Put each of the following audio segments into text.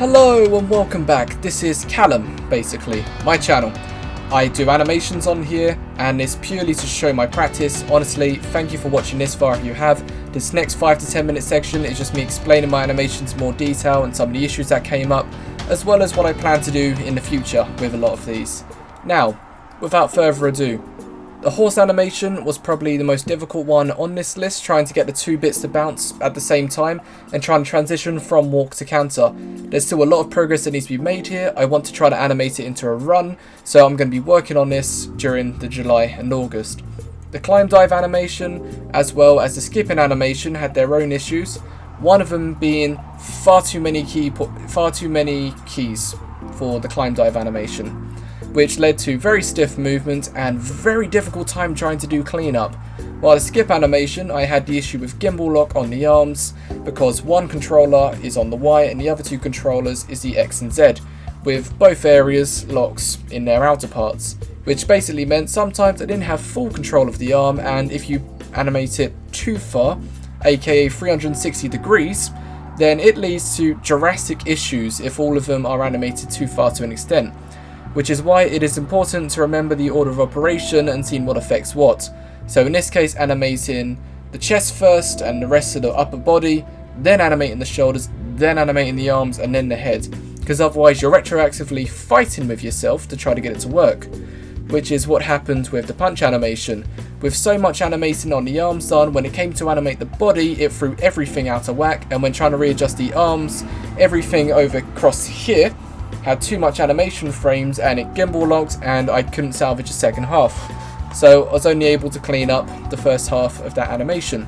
Hello and welcome back. This is Callum, basically, my channel. I do animations on here and it's purely to show my practice. Honestly, thank you for watching this far if you have. This next 5 to 10 minute section is just me explaining my animations in more detail and some of the issues that came up, as well as what I plan to do in the future with a lot of these. Now, without further ado, the horse animation was probably the most difficult one on this list, trying to get the two bits to bounce at the same time and trying to transition from walk to canter. There's still a lot of progress that needs to be made here. I want to try to animate it into a run, so I'm going to be working on this during the July and August. The climb dive animation as well as the skipping animation had their own issues, one of them being far too many keys for the climb dive animation, which led to very stiff movement and very difficult time trying to do cleanup. While the skip animation, I had the issue with gimbal lock on the arms because one controller is on the Y and the other two controllers is the X and Z, with both areas locks in their outer parts, which basically meant sometimes I didn't have full control of the arm, and if you animate it too far, aka 360 degrees, then it leads to drastic issues if all of them are animated too far to an extent. Which is why it is important to remember the order of operation and seeing what affects what. So in this case, animating the chest first and the rest of the upper body, then animating the shoulders, then animating the arms and then the head, because otherwise you're retroactively fighting with yourself to try to get it to work, which is what happened with the punch animation. With so much animating on the arms done, when it came to animate the body, it threw everything out of whack, and when trying to readjust the arms, everything over across here had too much animation frames and it gimbal locked and I couldn't salvage the second half. So I was only able to clean up the first half of that animation.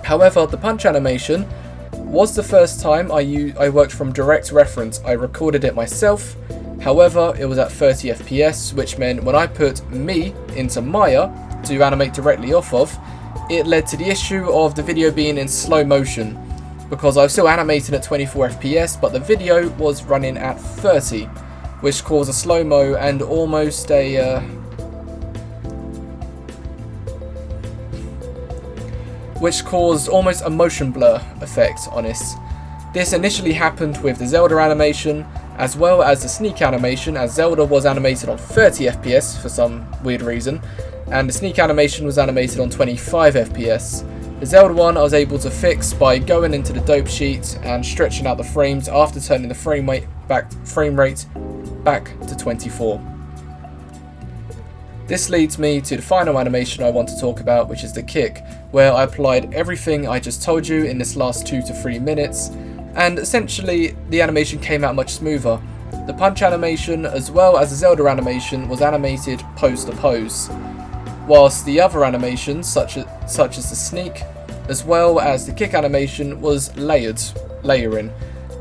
However, the punch animation was the first time I worked from direct reference. I recorded it myself. However, it was at 30 FPS, which meant when I put me into Maya to animate directly off of, it led to the issue of the video being in slow motion, because I was still animating at 24 FPS, but the video was running at 30, which caused a slow-mo and almost a motion blur effect on this. This initially happened with the Zelda animation, as well as the sneak animation, as Zelda was animated on 30 FPS for some weird reason, and the sneak animation was animated on 25 FPS. The Zelda one I was able to fix by going into the dope sheet and stretching out the frames after turning the frame rate back to 24. This leads me to the final animation I want to talk about, which is the kick, where I applied everything I just told you in this last 2 to 3 minutes, and essentially the animation came out much smoother. The punch animation as well as the Zelda animation was animated pose to pose, whilst the other animations, such as the sneak, as well as the kick animation, was layering.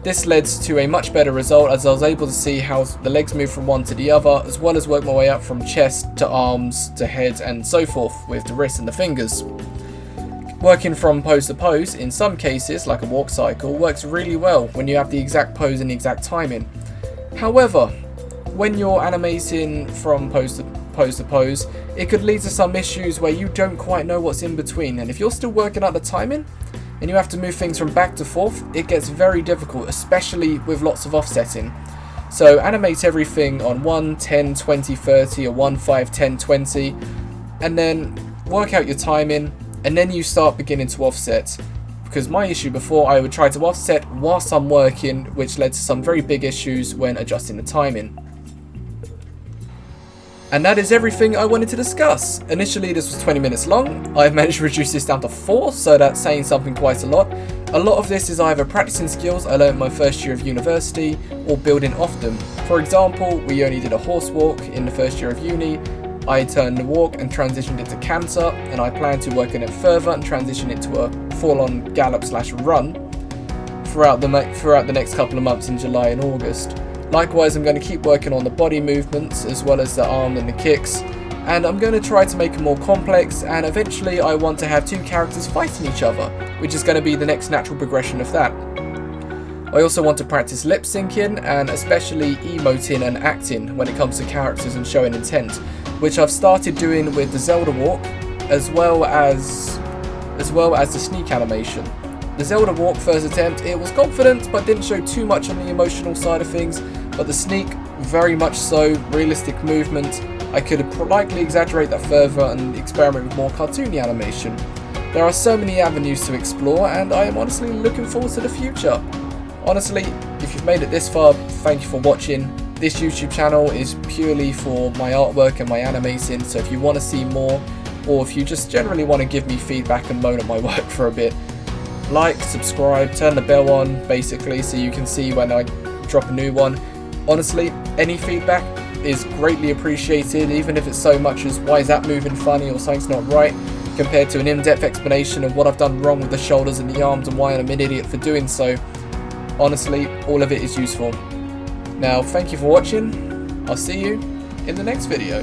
This led to a much better result, as I was able to see how the legs move from one to the other, as well as work my way up from chest to arms to head and so forth with the wrists and the fingers. Working from pose to pose, in some cases, like a walk cycle, works really well when you have the exact pose and the exact timing. However, when you're animating from pose to pose, it could lead to some issues where you don't quite know what's in between, and if you're still working out the timing and you have to move things from back to forth, it gets very difficult, especially with lots of offsetting. So animate everything on 1, 10, 20, 30 or 1, 5, 10, 20, and then work out your timing, and then you start beginning to offset. Because my issue before, I would try to offset whilst I'm working, which led to some very big issues when adjusting the timing. And that is everything I wanted to discuss. Initially this was 20 minutes long. I've managed to reduce this down to 4, so that's saying something quite a lot. A lot of this is either practicing skills I learned my first year of university or building off them. For example, we only did a horse walk in the first year of uni. I turned the walk and transitioned it to canter, and I plan to work on it further and transition it to a full-on gallop/run throughout the next couple of months in July and August. Likewise, I'm going to keep working on the body movements as well as the arm and the kicks, and I'm going to try to make it more complex, and eventually I want to have 2 characters fighting each other, which is going to be the next natural progression of that. I also want to practice lip syncing and especially emoting and acting when it comes to characters and showing intent, which I've started doing with the Zelda walk as well as the sneak animation. The Zelda walk first attempt, it was confident but didn't show too much on the emotional side of things, but the sneak, very much so, realistic movement. I could have politely exaggerate that further and experiment with more cartoony animation. There are so many avenues to explore, and I am honestly looking forward to the future. Honestly, if you've made it this far, thank you for watching. This YouTube channel is purely for my artwork and my animating, so if you want to see more, or if you just generally want to give me feedback and moan at my work for a bit, like, subscribe, turn the bell on, basically, so you can see when I drop a new one. Honestly, any feedback is greatly appreciated, even if it's so much as why is that moving funny or something's not right, compared to an in-depth explanation of what I've done wrong with the shoulders and the arms and why I'm an idiot for doing so. Honestly, all of it is useful. Now, thank you for watching. I'll see you in the next video.